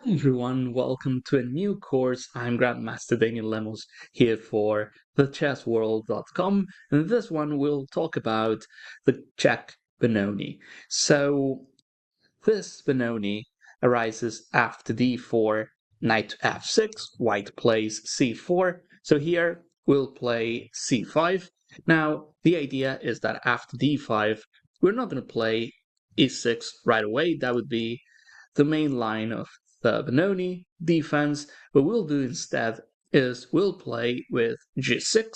Hi everyone, welcome to a new course. I'm Grandmaster Damian Lemos here for TheChessWorld.com, and in this one we'll talk about the Czech Benoni. So this Benoni arises after d4, knight to f6, white plays c4. So here we'll play c5. Now the idea is that after d5 we're not going to play e6 right away. That would be the main line of the Benoni defense. What we'll do instead is we'll play with g6.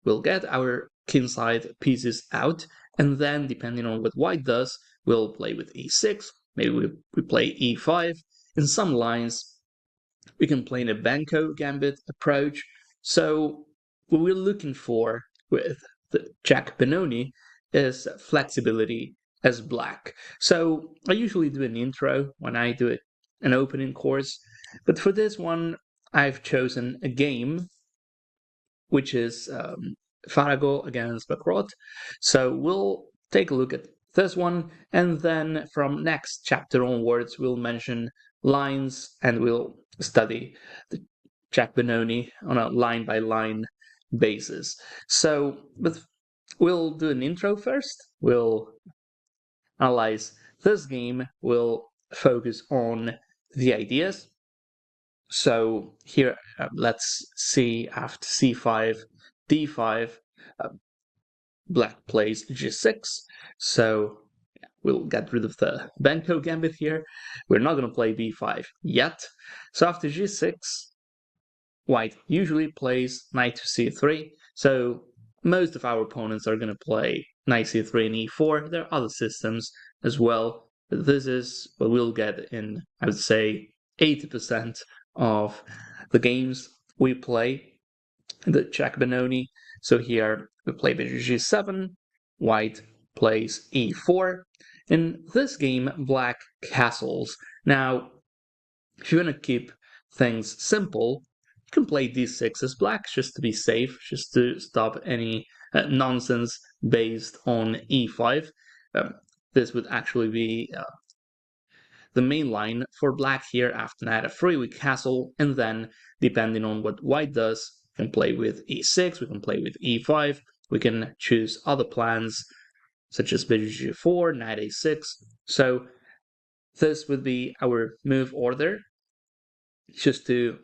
We'll get our kingside pieces out, and then depending on what white does, we'll play with e6. Maybe we play e5. In some lines, we can play in a Banco gambit approach. So what we're looking for with the Czech Benoni is flexibility as black. So I usually do an intro when I do an opening course, but for this one, I've chosen a game which is Farago against Bacrot. So we'll take a look at this one, and then from next chapter onwards, we'll mention lines and we'll study the Czech Benoni on a line-by-line basis. So, but we'll do an intro first. We'll analyze this game. We'll focus on the ideas. So here, let's see after c5, d5, uh, black plays g6. So we'll get rid of the Banco gambit here. We're not going to play b5 yet. So after g6, white usually plays knight to c3. So most of our opponents are going to play knight c3 and e4. There are other systems as well, but this is what we'll get in, I would say, 80% of the games we play in the Czech Benoni. So here we play bishop g7, white plays e4. In this game, black castles. Now, if you want to keep things simple, you can play d6 as black just to be safe, just to stop any nonsense based on e5. This would actually be the main line for black here. After knight f3 we castle, and then depending on what white does, we can play with e6, we can play with e5, we can choose other plans such as bishop g4, knight a6. So this would be our move order, just to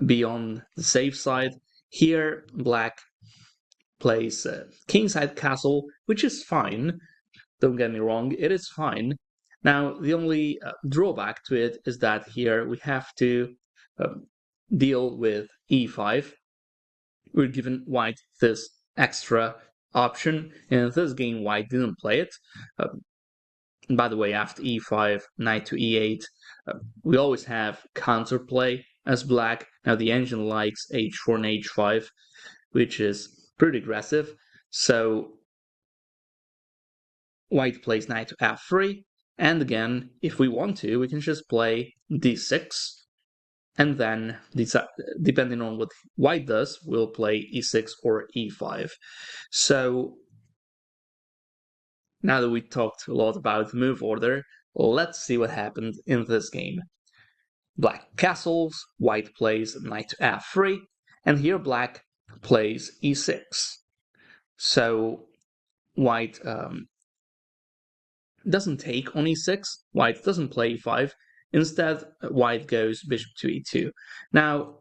be on the safe side. Here black plays kingside castle, which is fine. Don't get me wrong, it is fine. Now, the only drawback to it is that here we have to deal with e5. We're given white this extra option. In this game, white didn't play it. By the way, after e5, knight to e8, we always have counterplay as black. Now, the engine likes h4 and h5, which is pretty aggressive. So white plays knight to f3, and again, if we want to, we can just play d6, and then, depending on what white does, we'll play e6 or e5. So, now that we talked a lot about the move order, let's see what happened in this game. Black castles, white plays knight to f3, and here black plays e6. So, white doesn't take on e6, white doesn't play e5. Instead, white goes bishop to e2. Now,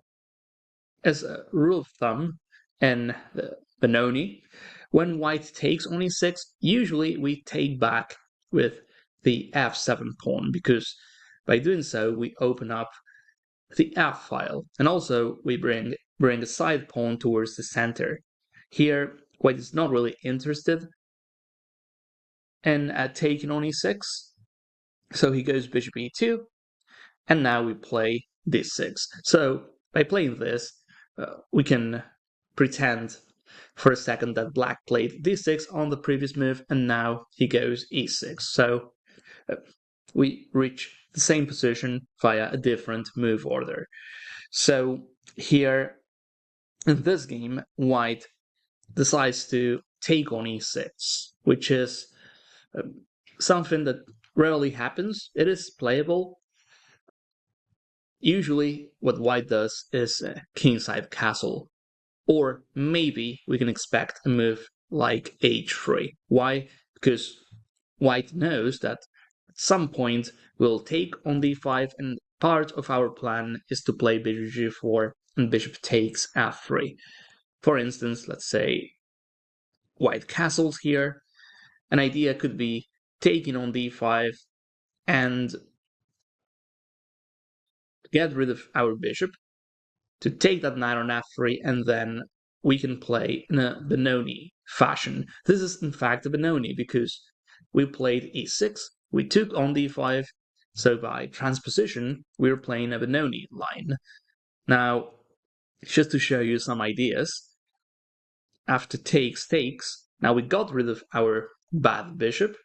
as a rule of thumb in the Benoni, when white takes on e6, usually we take back with the f7 pawn, because by doing so, we open up the f file, and also we bring a side pawn towards the center. Here, white is not really interested and taking on e6. So he goes bishop e2, and now we play d6. So by playing this, we can pretend for a second that black played d6 on the previous move, and now he goes e6. So we reach the same position via a different move order. So here in this game, white decides to take on e6, which is something that rarely happens. It is playable, usually what white does is kingside castle. Or maybe we can expect a move like h3. Why? Because white knows that at some point we'll take on d5, and part of our plan is to play bishop g4 and bishop takes f3. For instance, let's say white castles here. An idea could be taking on d5 and get rid of our bishop to take that knight on f3, and then we can play in a Benoni fashion. This is in fact a Benoni because we played e6, we took on d5, so by transposition we're playing a Benoni line. Now, just to show you some ideas, after takes, now we got rid of our bad bishop,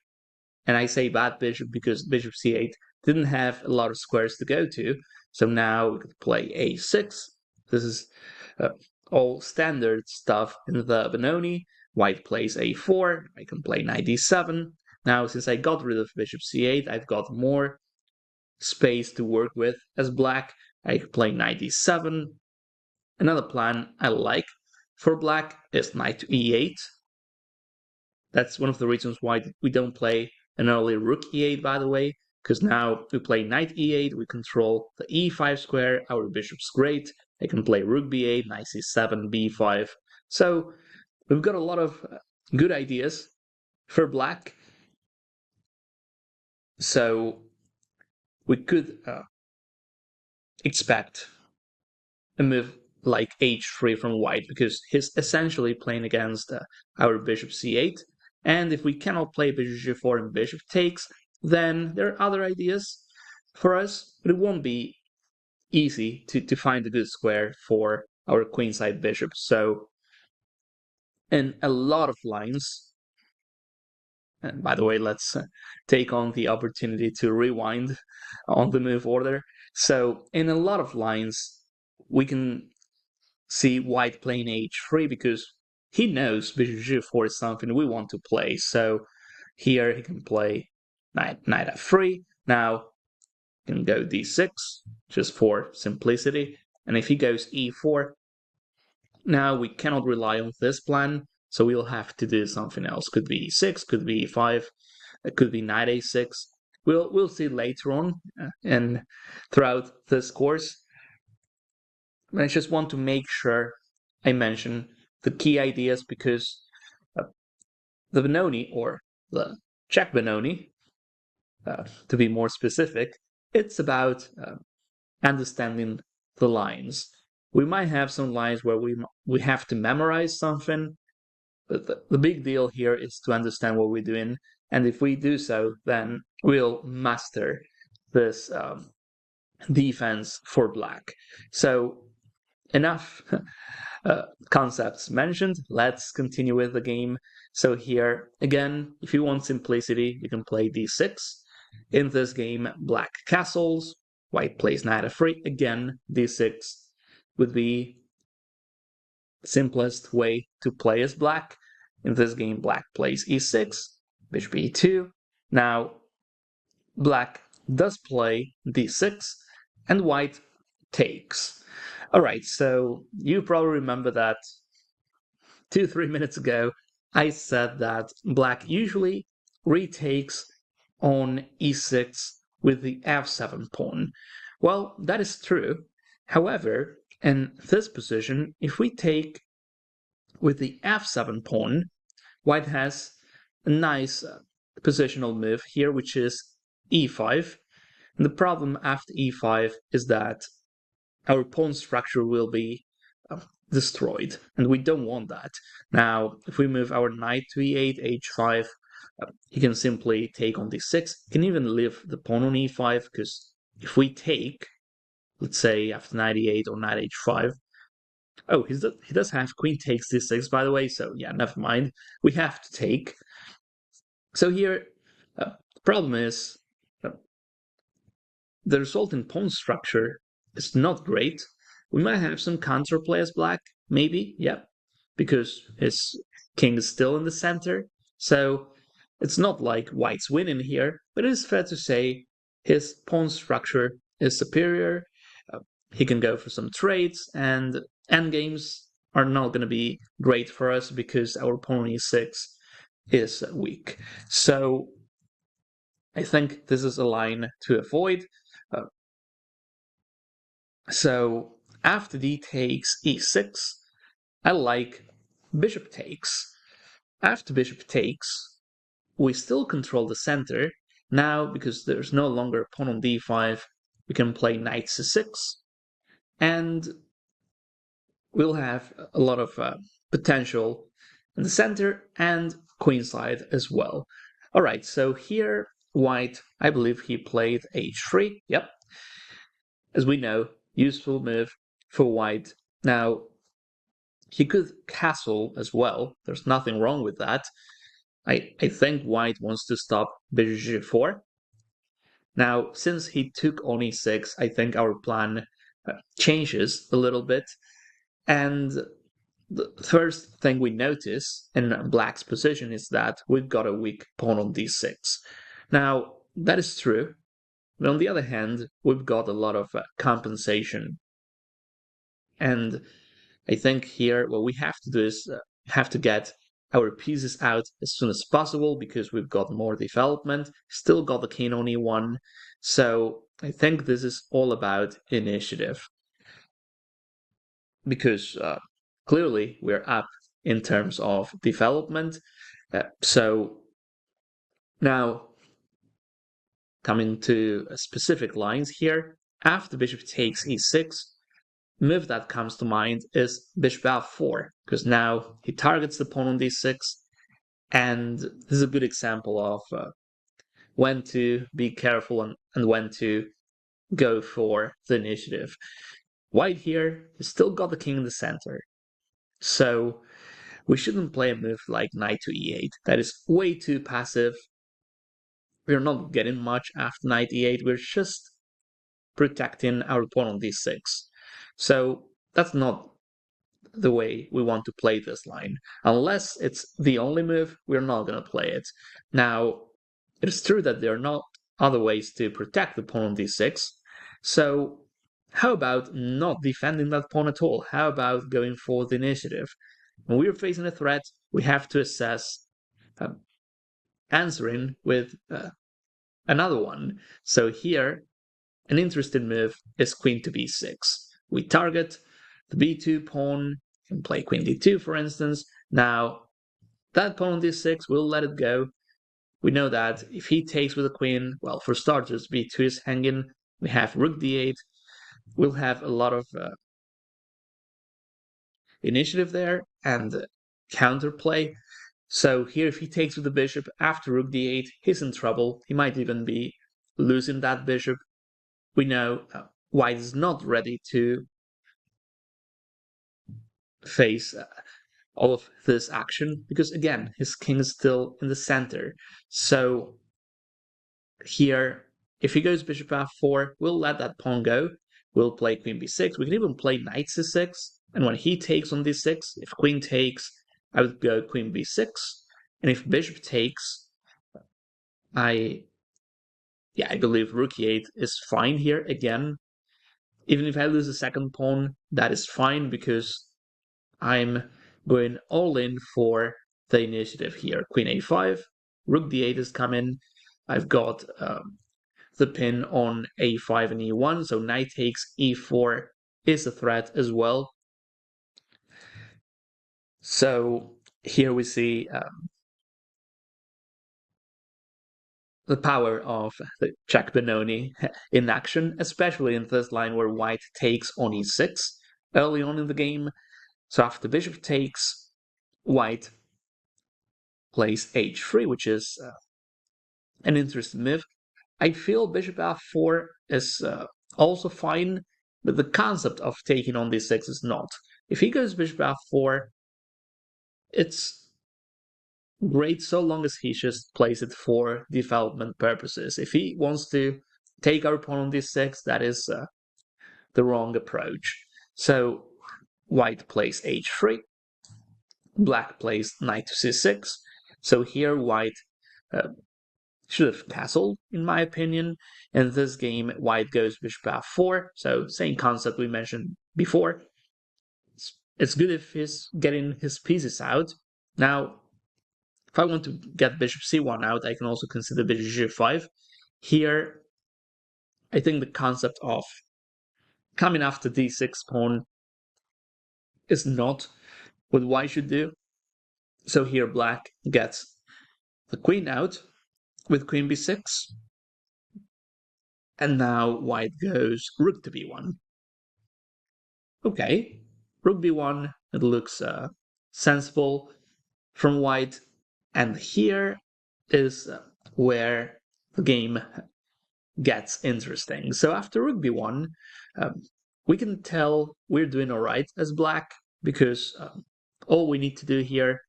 and I say bad bishop because bishop c8 didn't have a lot of squares to go to, so now we could play a6. This is all standard stuff in the Benoni. White plays a4, I can play knight d7. Now, since I got rid of bishop c8, I've got more space to work with as black. I can play knight d7. Another plan I like for black is knight to e8. That's one of the reasons why we don't play an early rook e8, by the way, because now we play knight e8, we control the e5 square, our bishop's great. I can play rook b8, knight c7, b5. So we've got a lot of good ideas for black. So we could expect a move like h3 from white, because he's essentially playing against our bishop c8. And if we cannot play bishop g4 and bishop takes, then there are other ideas for us, but it won't be easy to find a good square for our queenside bishop. So in a lot of lines, and by the way, let's take on the opportunity to rewind on the move order. So in a lot of lines, we can see white playing h3 because he knows bishop g4 is something we want to play. So here he can play knight f3. Now he can go d6 just for simplicity. And if he goes e4, now we cannot rely on this plan, so we'll have to do something else. Could be e6, could be e5, it could be knight a6. We'll see later on and throughout this course. But I just want to make sure I mention the key ideas, because the Benoni, or the Czech Benoni, to be more specific, it's about understanding the lines. We might have some lines where we have to memorize something, but the big deal here is to understand what we're doing, and if we do so, then we'll master this defense for black. So enough concepts mentioned. Let's continue with the game. So here, again, if you want simplicity, you can play d6. In this game, black castles, white plays knight f3. Again, d6 would be the simplest way to play as black. In this game, black plays e6, bishop e2. Now, black does play d6, and white takes. All right, so you probably remember that 2-3 minutes ago, I said that black usually retakes on e6 with the f7 pawn. Well, that is true. However, in this position, if we take with the f7 pawn, white has a nice positional move here, which is e5. And the problem after e5 is that our pawn structure will be destroyed, and we don't want that. Now, if we move our knight to e8, h5, he can simply take on d6. He can even leave the pawn on e5, because if we take, let's say after knight e8 or knight h5, oh, he does have queen takes d6, by the way, so yeah, never mind. We have to take. So here, the problem is the resulting pawn structure is not great. We might have some counterplay as black, maybe, yeah, because his king is still in the center. So it's not like white's winning here, but it is fair to say his pawn structure is superior. he can go for some trades, and endgames are not going to be great for us because our pawn on e6 is weak. So I think this is a line to avoid. So after d takes e6, I like bishop takes. After bishop takes, we still control the center. Now, because there's no longer pawn on d5, we can play knight c6, and we'll have a lot of potential in the center and queenside as well. All right, so here white, I believe he played h3. Yep, as we know, useful move for white. Now, he could castle as well. There's nothing wrong with that. I think white wants to stop bishop g4. Now, since he took on e6, I think our plan changes a little bit. And the first thing we notice in black's position is that we've got a weak pawn on d6. Now, that is true. But on the other hand, we've got a lot of compensation. And I think here what we have to do is have to get our pieces out as soon as possible because we've got more development, still got the king on e1. So I think this is all about initiative because clearly we're up in terms of development. So now coming to specific lines here, after bishop takes e6, move that comes to mind is bishop f4, because now he targets the pawn on d6, and this is a good example of when to be careful and when to go for the initiative. White here has still got the king in the center, so we shouldn't play a move like knight to e8. That is way too passive. We're not getting much after knight e8, we're just protecting our pawn on d6. So that's not the way we want to play this line. Unless it's the only move, we're not going to play it. Now, it's true that there are not other ways to protect the pawn on d6, so how about not defending that pawn at all? How about going for the initiative? When we're facing a threat, we have to assess answering with another one. So here, an interesting move is queen to b6. We target the b2 pawn, can play queen d2 for instance. Now, that pawn on d6, we'll let it go. We know that if he takes with the queen, well, for starters, b2 is hanging. We have rook d8. We'll have a lot of initiative there and counterplay. So here, if he takes with the bishop after rook d8, he's in trouble. He might even be losing that bishop. We know white is not ready to face all of this action because, again, his king is still in the center. So here, if he goes bishop f4, we'll let that pawn go. We'll play queen b6. We can even play knight c6. And when he takes on d6, if queen takes, I would go queen b6. And if bishop takes, I believe rook e8 is fine here again. Even if I lose a second pawn, that is fine because I'm going all in for the initiative here. Queen a5, rook d8 is coming. I've got the pin on a5 and e1, so knight takes e4 is a threat as well. So here we see the power of the Czech Benoni in action, especially in this line where white takes on e6 early on in the game. So after bishop takes, white plays h3, which is an interesting move. I feel bishop f4 is also fine, but the concept of taking on d6 is not. If he goes bishop f4, it's great so long as he just plays it for development purposes. If he wants to take our pawn on d6, that is the wrong approach. So white plays h3, black plays knight to c6. So here white should have castled, in my opinion. In this game, white goes bishop f4, so same concept we mentioned before. It's good if he's getting his pieces out. Now, if I want to get bishop c1 out, I can also consider bishop g5. Here, I think the concept of coming after d6 pawn is not what white should do. So here black gets the queen out with queen b6. And now white goes rook to b1. Okay, rook b1, it looks sensible from white. And here is where the game gets interesting. So after rook b1, we can tell we're doing all right as black, because all we need to do here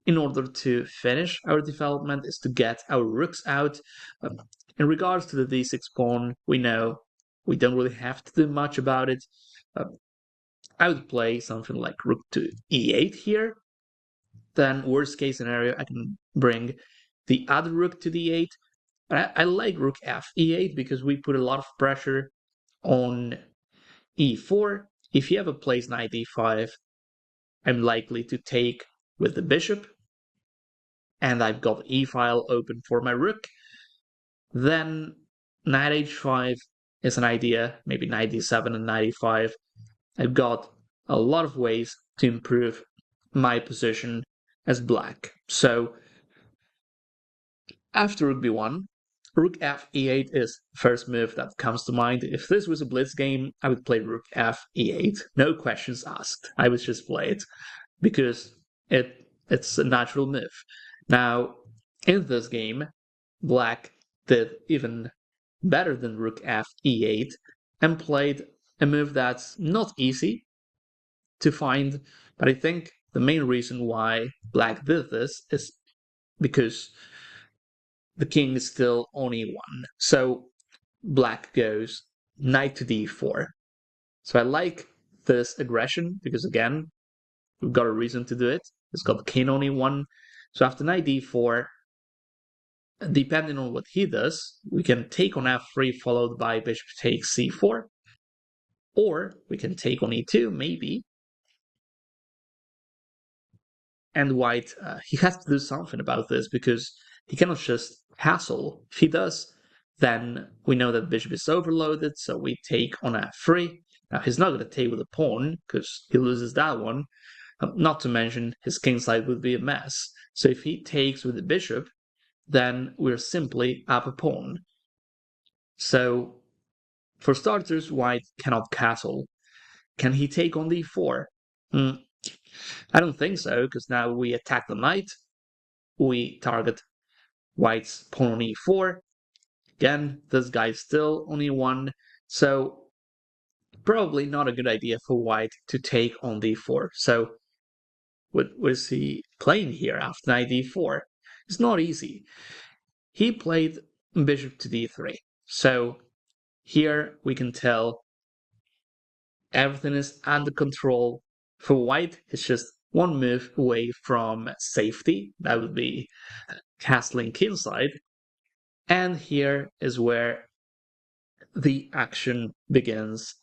in order to finish our development is to get our rooks out. In regards to the d6 pawn, we know we don't really have to do much about it. I would play something like rook to e8 here. Then worst case scenario, I can bring the other rook to d8. But I like rook f e8 because we put a lot of pressure on e4. If you have a place knight e5, I'm likely to take with the bishop, and I've got e-file open for my rook. Then knight h5 is an idea, maybe knight d7 and knight e5. I've got a lot of ways to improve my position as black. So after rook b1, rook f e8 is first move that comes to mind. If this was a blitz game, I would play rook f e8. No questions asked. I would just play it because it's a natural move. Now, in this game, black did even better than rook f e8 and played a move that's not easy to find, but I think the main reason why black did this is because the king is still on e1. So black goes knight to d4. So I like this aggression because, again, we've got a reason to do it. It's got the king on e1. So after knight d4, depending on what he does, we can take on f3 followed by bishop takes c4. Or we can take on e2, maybe. And white, he has to do something about this because he cannot just castle. If he does, then we know that bishop is overloaded, so we take on f3. Now he's not going to take with a pawn because he loses that one. Not to mention his king side would be a mess. So if he takes with the bishop, then we're simply up a pawn. So for starters, white cannot castle. Can he take on d4? I don't think so, because now we attack the knight. We target white's pawn on e4. Again, this guy's still on e1, so probably not a good idea for white to take on d4. So what was he playing here after knight d4? It's not easy. He played bishop to d3. So here we can tell everything is under control. For white, it's just one move away from safety. That would be castling kingside. And here is where the action begins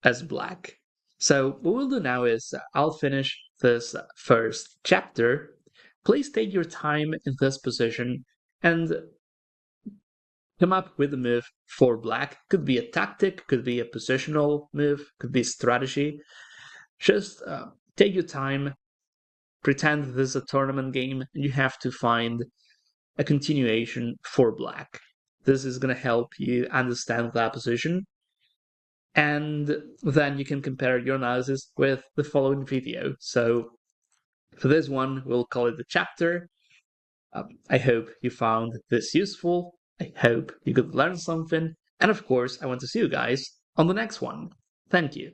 as black. So what we'll do now is I'll finish this first chapter. Please take your time in this position and come up with a move for black. Could be a tactic, could be a positional move, could be strategy. Just take your time, pretend this is a tournament game, and you have to find a continuation for black. This is going to help you understand that position, and then you can compare your analysis with the following video. So for this one, we'll call it the chapter. I hope you found this useful. I hope you could learn something. And of course, I want to see you guys on the next one. Thank you.